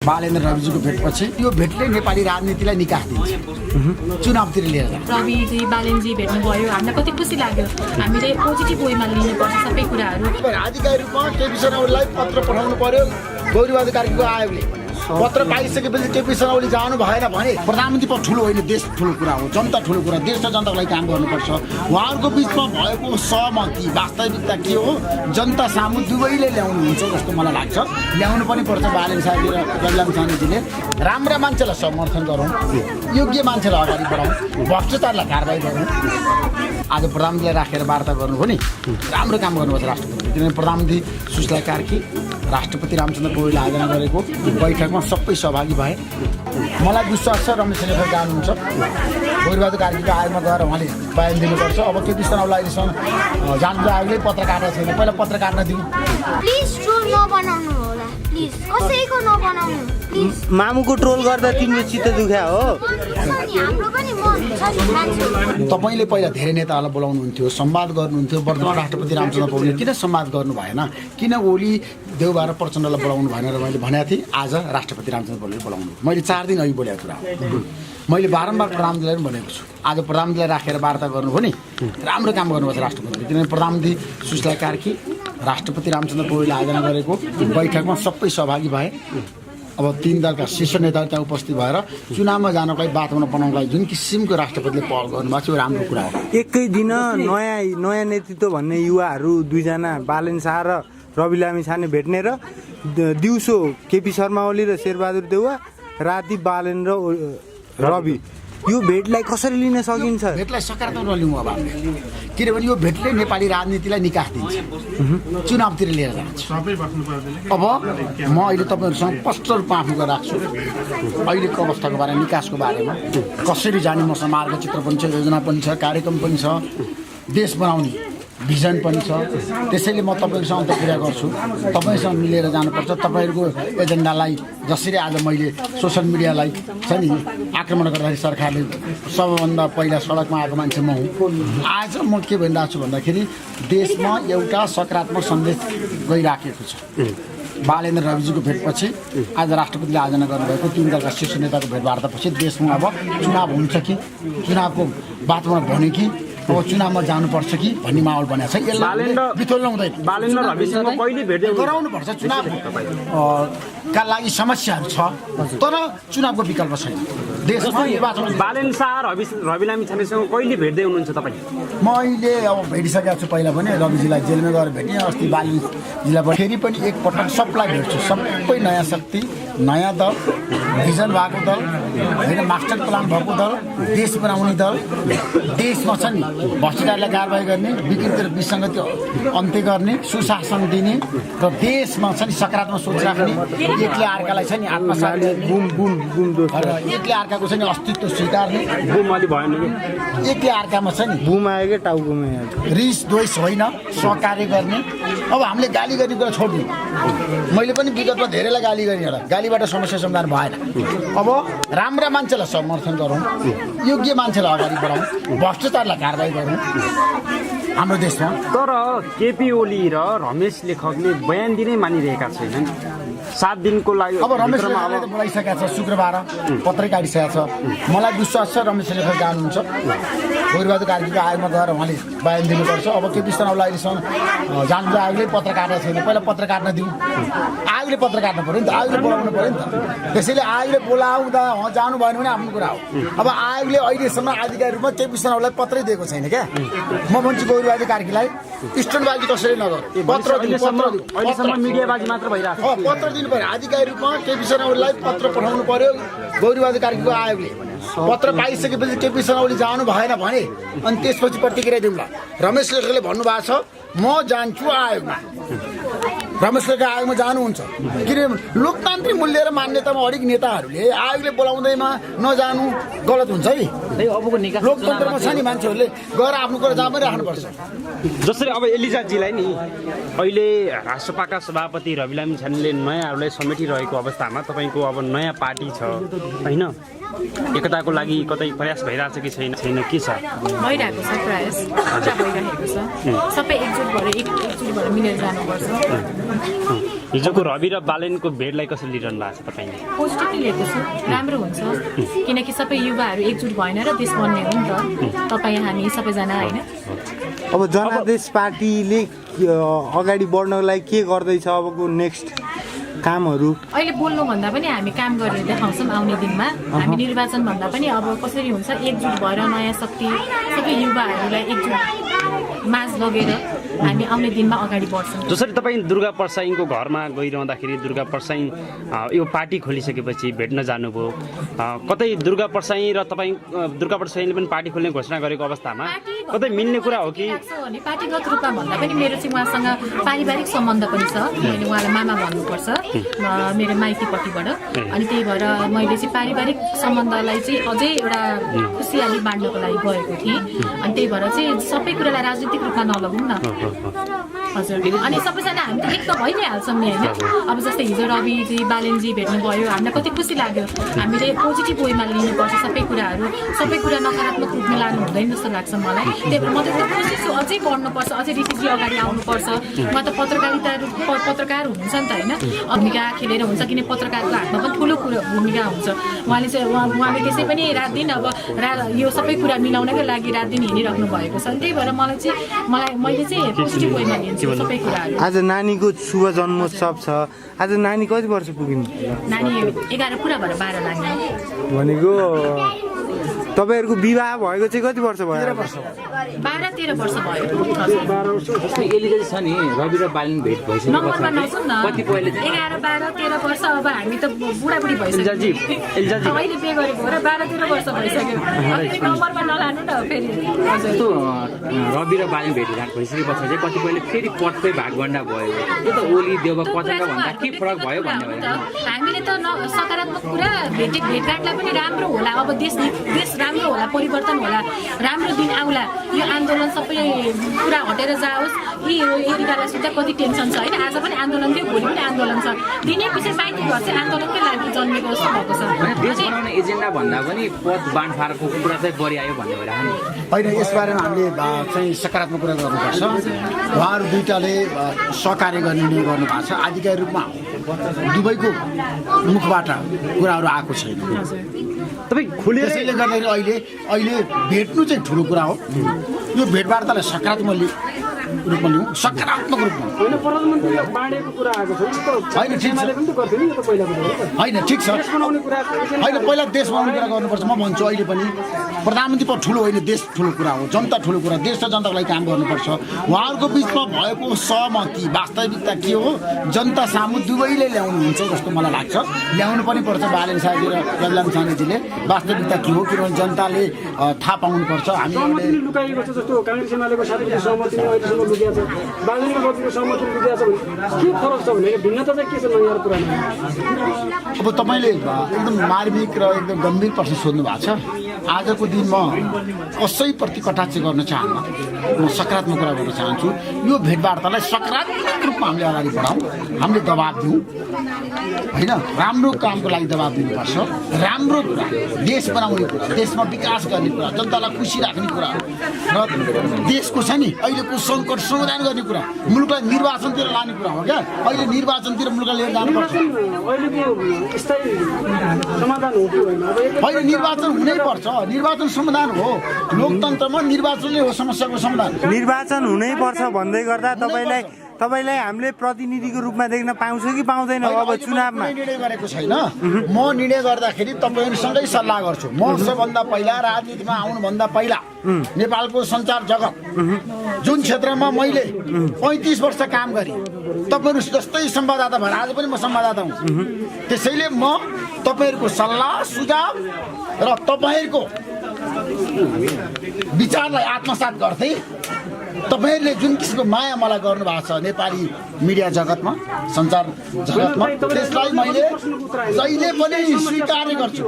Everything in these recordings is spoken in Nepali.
बालेन्द्र रविजीको भेटपछि यो भेटले नेपाली राजनीतिलाई निकास दिन्छ चुनावतिर लिएर जान्छ। रविजी बालेनजी भेट्नुभयो, हामीलाई कति खुसी लाग्यो। हामीले पोजिटिभ वेमा लिनुपर्छ सबै कुराहरू। आधिकारिक रूपमा केपी शर्मा ओलीलाई पत्र पठाउनु पर्यो गौरीबहादुर कार्कीको आयोगले। पत्र पाइसकेपछि केपी शर्मा ओली जानु भएन भने प्रधानमन्त्री पद ठुलो होइन, देश ठुलो कुरा हो, जनता ठुलो कुरा, देश र जनताको लागि काम गर्नुपर्छ। उहाँहरूको बिचमा भएको सहमति वास्तविकता के हो जनता सामु दुवैले ल्याउनुहुन्छ जस्तो मलाई लाग्छ। ल्याउनु पनि पर्छ। बालेन साहब र रविलाम छानेजीले राम्रा मान्छेलाई समर्थन गरौँ, योग्य मान्छेलाई अगाडि बढाउँ, भ्रष्टाचारलाई कारबाही गरौँ। आज प्रधानमन्त्रीलाई राखेर वार्ता गर्नुभयो नि, राम्रो काम गर्नुपर्छ राष्ट्रपति। किनभने प्रधानमन्त्री सुशीला कार्की राष्ट्रपति रामचन्द्र पौडेलले आयोजना गरेको बैठकमा सबै सहभागी भए। मलाई विश्वास छ रमेश लेखक जानुहुन्छ, गौरीबहादुर कार्कीको आयोगमा गएर उहाँले बयान दिनुपर्छ। अब केपी शर्मा ओलीलाई अहिलेसम्म जाँच आयोगले पत्र काटेको छैन, पहिला पत्र काट्न दिउँ। प्लिज ट्रोल नबनाउनु होला, प्लिज कसैको नबनाउनु प्लिज। मामुको ट्रोल गर्दा तिम्रो चित्त दुख्या हो। हाम्रो पनि मन छ नि मान्छे। तपाईँले पहिला धेरै नेताहरूलाई बोलाउनुहुन्थ्यो, संवाद गर्नुहुन्थ्यो। वर्तमान राष्ट्रपति रामचन्द्र पौडेलले किन संवाद गर्नु भएन, किन ओली देउबा र प्रचण्डलाई बोलाउनु भएन र मैले भनेको थिएँ। आज राष्ट्रपति रामचन्द्र पौडेलले बोलाउनु, मैले 4 दिन अघि बोलेको कुरा हो। मैले बारम्बार प्रधानमन्त्रीलाई पनि भनेको छु, आज प्रधानमन्त्रीलाई राखेर वार्ता गर्नुभयो नि, राम्रो काम गर्नुपर्छ राष्ट्रपतिले। किनभने प्रधानमन्त्री सुशीला कार्की राष्ट्रपति रामचन्द्र पौडेलले आयोजना गरेको बैठकमा सबै सहभागी भए। अब 3 दलका शीर्ष नेताहरू त्यहाँ उपस्थित भएर चुनावमा जानको लागि वातावरण बनाउनको लागि जुन किसिमको राष्ट्रपतिले पहल गर्नुभएको छ यो राम्रो कुरा हो। एकै दिन नयाँ नेतृत्व भन्ने युवाहरू 2 जना बालेन शाह र रवि लामिछाने भेट्ने र दिउँसो केपी शर्मा ओली र शेरबहादुर देउवा, राति बालेन र रवि, यो भेटलाई कसरी लिन सकिन्छ? भेटलाई सकारात्मक लिउँ अब हामीले, किनभने यो भेटले नेपाली राजनीतिलाई निकास दिन्छ चुनावतिर लिएर जान्छ। अब म अहिले तपाईँहरूसँग स्पष्ट रूपमा आफ्नो कुरा राख्छु। अहिलेको अवस्थाको बारेमा, निकासको बारेमा कसरी जाने मसँग मार्गचित्र पनि छ, योजना पनि छ, कार्यक्रम पनि छ, देश बनाउने भिजन पनि छ। त्यसैले म तपाईँहरूसँग अन्तर्क्रिया गर्छु, तपाईँसँग मिलेर जानुपर्छ। तपाईँहरूको एजेन्डालाई जसरी आज मैले सोसियल मिडियालाई छ नि आक्रमण गर्दाखेरि सरकारले सबभन्दा पहिला सडकमा आएको मान्छे म हुँ। आज म के भनिरहेको छु भन्दाखेरि देशमा एउटा सकारात्मक सन्देश गइराखेको छ। बालेन्द्र रविजीको भेटपछि आज राष्ट्रपतिले आयोजना गर्नुभएको 3 दलका शीर्ष नेताको भेटवार्तापछि देशमा अब चुनाव हुन्छ कि चुनावको वातावरण बन्यो कि अब चुनावमा जानुपर्छ कि भन्ने माहौल बनाएको छ। यसलाई बिथोल्न हुँदैन। बालेन्द्र रविसँग कहिले भेट्दै गराउनुपर्छ। चुनाव का लागि समस्याहरू छ तर चुनावको विकल्प छैन। देशमा निर्वाचन बालेन शाह रवि लामिछानेसँग कहिले भेट्दै हुनुहुन्छ तपाईँ? मैले अब भेटिसकेको छु। पहिला पनि रविजीलाई जेलमा गएर भेटेँ, अस्ति बालेनजीलाई फेरि पनि एकपटक सबलाई भेट्छु। सबै नयाँ शक्ति, नयाँ दल, भिजन भएको दल होइन, मास्टर प्लान भएको दल, देश बनाउने दल, देशमा छ नि भ्रष्टाचारलाई कारबाही गर्ने, विकृति र विसङ्गति अन्त्य गर्ने, सुशासन दिने र देशमा छ नि सकारात्मक सोच राख्ने, एकले अर्कालाई छ नि आत्मसात एकले अर्काको छ नि अस्तित्व स्वीकार्ने, एकले अर्कामा छ नि बुमाएकै टाउकोमा रिस द्वेष होइन, सहकार्य गर्ने। अब हामीले गाली गर्ने कुरा छोड्दिउँ। मैले पनि विगतमा धेरैलाई गाली गरेँ, एउटा गालीबाट समस्या समाधान भएन। अब राम्रा मान्छेलाई समर्थन गरौँ, योग्य मान्छेलाई अगाडि बढाउँ, भ्रष्टाचारलाई कारबाही गरौँ हाम्रो देशमा। तर केपी ओली र रमेश लेखकले बयान दिनै मानिरहेका छैनन्। 7 दिनको लागि अब रमेश लेखकले त बोलाइसकेको छ, शुक्रबार पत्रै काटिसकेको छ। मलाई विश्वास छ रमेश लेखक जानुहुन्छ, गौरीबहादुर कार्कीको आयोगमा गएर उहाँले बयान दिनुपर्छ। अब केपी शर्मा ओलीलाई अहिलेसम्म जाँच आयोगले पत्र काटेको छैन, पहिला पत्र काट्न दिउँ। आयोगले पत्र काट्नु पऱ्यो नि त, आयोगले बोलाउनु पऱ्यो नि त। त्यसैले आयोगले बोलाउँदा जानु भएन भने आफ्नो कुरा हो। अब आयोगले अहिलेसम्म आधिकारिक रूपमा केपी शर्मा ओलीलाई पत्रै दिएको छैन क्या। म भन्छु गौरीबहादुर कार्कीलाई स्टन्टबाजी कसरी नगर, पत्र अहिलेसम्म मिडियाबाजी मात्र भइरहेको छ। पत्र दिनु पर्यो आधिकारिक रूपमा। केपी शर्मा ओलीलाई पत्र पठाउनु पर्यो गौरीबहादुर कार्कीको आयोगले। पत्र पाइसकेपछि केपी शर्मा ओली जानु भएन भने अनि त्यसपछि प्रतिक्रिया दिउँला। रमेश लेखकले भन्नुभएको छ म जान्छु आयोगमा, रमेश लेखक आयोगमा जानुहुन्छ। किनभने लोकतान्त्रिक मूल्य र मान्यतामा अडिक नेताहरूले आयोगले बोलाउँदैमा नजानु गलत हुन्छ है। लोकतन्त्रमा छ नि मान्छेहरूले गएर आफ्नो कुरा जहाँ पनि राख्नुपर्छ। जसरी अब एलिजाजीलाई नि अहिले राष्ट्रपाका सभापति रवि लामिछानेले नयाँहरूलाई समेटिरहेको अवस्थामा तपाईँको अब नयाँ पार्टी छ होइन, एकताको लागि कतै प्रयास भइरहेछ कि छैन? के छ? भइरहेको छ प्रयास, भइरहेको छ। सबै एकजुट भएर मिलेर जानुपर्छ। हिजोको रवि र बालेनको भेटलाई कसरी लिइरहनु भएको छ तपाईँले? पोजिटिभली लिएको छु, राम्रो हुन्छ किनकि सबै युवाहरू एकजुट भएन र देश बन्ने हो नि त, तपाईँ हामी सबैजना होइन। अब जनादेश पार्टीले अगाडि बढ्नको लागि के गर्दैछ अबको नेक्स्ट कामहरू? अहिले बोल्नुभन्दा पनि हामी काम गरेर देखाउँछौँ आउने दिनमा। हामी निर्वाचन भन्दा पनि अब कसरी हुन्छ एकजुट भएर नयाँ शक्ति सबै युवाहरूलाई एकजुट माझ लगेर हामी आउने दिनमा अगाडि बढ्छौँ। जसरी तपाईँ दुर्गा परसाईको घरमा गइरहँदाखेरि दुर्गा परसाई यो पार्टी खोलिसकेपछि भेट्न जानुभयो, कतै दुर्गा परसाई र तपाईँ दुर्गा परसाईले पनि पार्टी खोल्ने घोषणा गरेको अवस्थामा कतै मिल्ने कुरा हो कि? पार्टीगत रूपमा भन्दा पनि मेरो चाहिँ उहाँसँग पारिवारिक सम्बन्ध पनि छ, मैले उहाँलाई मामा भन्नुपर्छ मेरो माइतीपट्टिबाट, अनि त्यही भएर मैले चाहिँ पारिवारिक सम्बन्धलाई चाहिँ अझै एउटा खुसियाली बाँड्नको लागि गएको थिएँ, अनि त्यही भएर चाहिँ सबै कुरालाई राजनीतिक रूपमा नलगौँ न हजुर। अनि सबैजना हामी त एक त भइ नै हाल्छौँ नि होइन। अब जस्तै हिजो रविजी बालेनजी भेट्नु भयो, हामीलाई कति खुसी लाग्यो। हामीले पोजिटिभ वेमा लिनुपर्छ सबै कुराहरू, सबै कुरा नकारात्मक रूपमा लानु हुँदैन जस्तो लाग्छ मलाई। त्यही भएर म त एकदम खुसी छु, अझै बढ्नुपर्छ, अझै ऋषिजी अगाडि आउनुपर्छ। उहाँ त पत्रकार हुनुहुन्छ नि त होइन, भूमिका खेलेर हुन्छ किन पत्रकारको हातमा पनि ठुलो कुरो भूमिका हुन्छ। उहाँले चाहिँ उहाँले त्यसै पनि रात दिन अब यो सबै कुरा मिलाउनकै लागि रात दिन हिँडिराख्नु भएको छ। त्यही भएर मैले चाहिँ पोजिटिभ वेमा लिन्छु सबै कुराहरू। आज नानीको शुभ जन्मोत्सव छ, आज नानी कति वर्ष पुगिन्? नानी 11 पुरा भएर 12 लाग्ने भनेको तपाईँहरूको विवाह भएको चाहिँ कति वर्ष भयो? 12-13 वर्ष भयो। एलिजा छ नि रवि र बालिन भेट भइसक्यो नम्बरमा नसुन न, 11-12-13 वर्ष, अब हामी त बुढाबुढी भइसक्यो, अहिले पे गरेको हो र 12-13 वर्ष भइसक्यो, नम्बरमा नलानु न फेरि। यस्तो रवि र बालिन भेटघाट भइसकेपछि चाहिँ कतिपयले फेरि पटकै भागभन्डा भयो, त्यो त ओली देव पचङ्ग भन्दा के फरक भयो भन्ने भयो। हामीले त सकारात्मक कुरा भेटघाटलाई पनि राम्रो होला, अब देश राम्रो होला, परिवर्तन होला, राम्रो दिन आउला, यो आन्दोलन सबै कुरा हटेर जाओस्। यतिबेला सुधा कति टेन्सन छ होइन, आज पनि आन्दोलन थियो, भोलि पनि आन्दोलन छ, दिनै पछि माइती घर चाहिँ आन्दोलनकै लागि जन्मेको जस्तो भएको छ। देश बनाउने एजेन्डा भन्दा पनि पद बाँडफाँडको कुरा चाहिँ बढी आयो भन्ने भइरहेको होइन। यसबारेमा हामीले चाहिँ सकारात्मक कुरा गर्नुपर्छ। उहाँहरू दुईटाले सहकार्य गर्ने निर्णय गर्नुभएको छ, आधिकारिक रूपमा दुवैको मुखबाट कुराहरू आएको छैन। तपाईँ खुलेर त्यसैले गर्दाखेरि अहिले भेट्नु चाहिँ ठुलो कुरा हो। यो भेटवार्तालाई सकारात्मक रूपमा लिउँ, सकारात्मक रूपमा होइन। ठिक छ होइन, पहिला देश बनाउने कुरा गर्नुपर्छ। म भन्छु अहिले पनि प्रधानमन्त्री पद ठुलो होइन, देश ठुलो कुरा हो, जनता ठुलो कुरा, देश र जनताको लागि काम गर्नुपर्छ। उहाँहरूको बिचमा भएको सहमति वास्तविकता के हो जनता सामु दुवैले ल्याउनुहुन्छ जस्तो मलाई लाग्छ। ल्याउनु पनि पर्छ बालेन साहजी र रविलाम छानेजीले, वास्तविकता के हो, किनभने जनताले थाहा पाउनुपर्छ। हामीले लुकाइएको छ जस्तो काङ्ग्रेस एमालेको साथीको सहमति अहिलेसम्म लुकिया छ, बालेनको बदलीको सहमति लुकिया छ भने के फरक छ भने भिन्नता चाहिँ के छ नयाँ कुरामा? अब तपाईँले एकदम मार्मिक र एकदम गम्भीर प्रश्न सोध्नु भएको छ। आजको दिन म कसैप्रति कटाक्ष गर्न चाहन्न, म सकारात्मक कुरा गर्न चाहन्छु। यो भेटवार्तालाई सकारात्मक रूपमा हामीले अगाडि बढाउँ, हामीले दबाब दिउँ होइन। राम्रो कामको लागि दबाब दिनुपर्छ, राम्रो कुरा, देश बनाउने कुरा, देशमा विकास गर्ने कुरा, जनतालाई खुसी राख्ने कुरा र देशको छ नि अहिलेको सङ्कट समाधान गर्ने कुरा, मुलुकलाई निर्वाचनतिर लाने कुरा हो क्या। अहिले निर्वाचनतिर मुलुकलाई लिएर जानुपर्छ। होइन, निर्वाचन हुनैपर्छ, निर्वाचन समाधान हो, लोकतन्त्रमा निर्वाचनले हो समस्याको समाधान। निर्वाचन हुनैपर्छ भन्दै गर्दा तपाईँलाई हामीले प्रतिनिधिको रूपमा देख्न पाउँछौँ कि पाउँदैन? अब चुनावमा निर्णय गरेको छैन, म निर्णय गर्दाखेरि तपाईँहरूसँगै सल्लाह गर्छु। म सबभन्दा पहिला राजनीतिमा आउनुभन्दा पहिला नेपालको सञ्चार जगत जुन क्षेत्रमा मैले 35 वर्ष काम गरेँ, तपाईँहरू जस्तै संवाददाता भएर आज पनि म संवाददाता हुँ। त्यसैले म तपाईँहरूको सल्लाह सुझाव र तपाईँहरूको विचारलाई आत्मसात गर्दै तपाईँहरूले जुन किसिमको माया मलाई गर्नुभएको छ नेपाली मिडिया जगतमा, सञ्चार जगतमा, त्यसलाई मैले जहिले पनि स्वीकार गर्छु।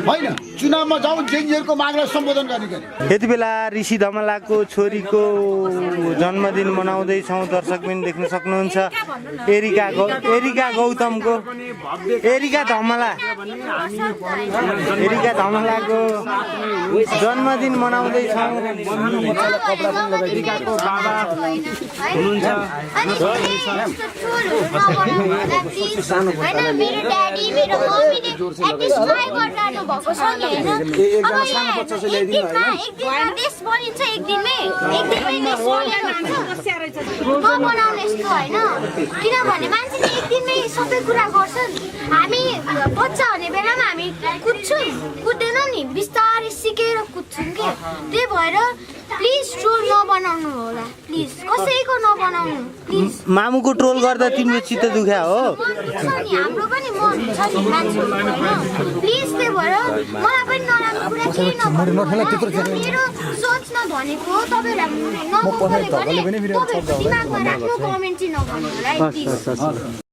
होइन, चुनावमा जाउँ, जेनजीहरूको मागलाई सम्बोधन गर्ने गरी। यति बेला ऋषि धमलाको छोरीको जन्मदिन मनाउँदैछौँ, दर्शक पनि देख्न सक्नुहुन्छ। एरिका गौतमको, एरिका धमला एरिका धमलाको जन्मदिन मनाउँदैछौँ। एरिकाको बाबा हुनुहुन्छ। होइन मेरो ड्याडी मेरो मम्मीले एटलिस्ट ट्राई गरिरहनु भएको छ नि होइन। अब एक दिनमा देश बनिन्छ एक दिनमै देश नबनाउने यस्तो होइन। किनभने मान्छेले एक दिनमै सबै कुरा गर्छन्। हामी बच्चा हुने बेलामा हामी कुद्छौँ कुद्दैनौँ नि, बिस्तारै सिकेर कुद्छौँ कि। त्यही भएर प्लिज ट्रोल नबनाउनु होला, प्लिज कसैको नबनाउनु प्लिज। मामुको ट्रोल गर्दा तिम्रो चित्त दुख्या हो? हाम्रो पनि मन छ नि मान्छेहरू होइन, प्लिज। त्यही भएर मलाई पनि नराम्रो कुरा केही नभन्नु होला। मेरो सोच नभनेको हो, तपाईँहरूलाई नबोलेको भने तपाईँहरूको दिमागमा राख्नु, कमेन्ट चाहिँ नगर्नु होला है प्लिज।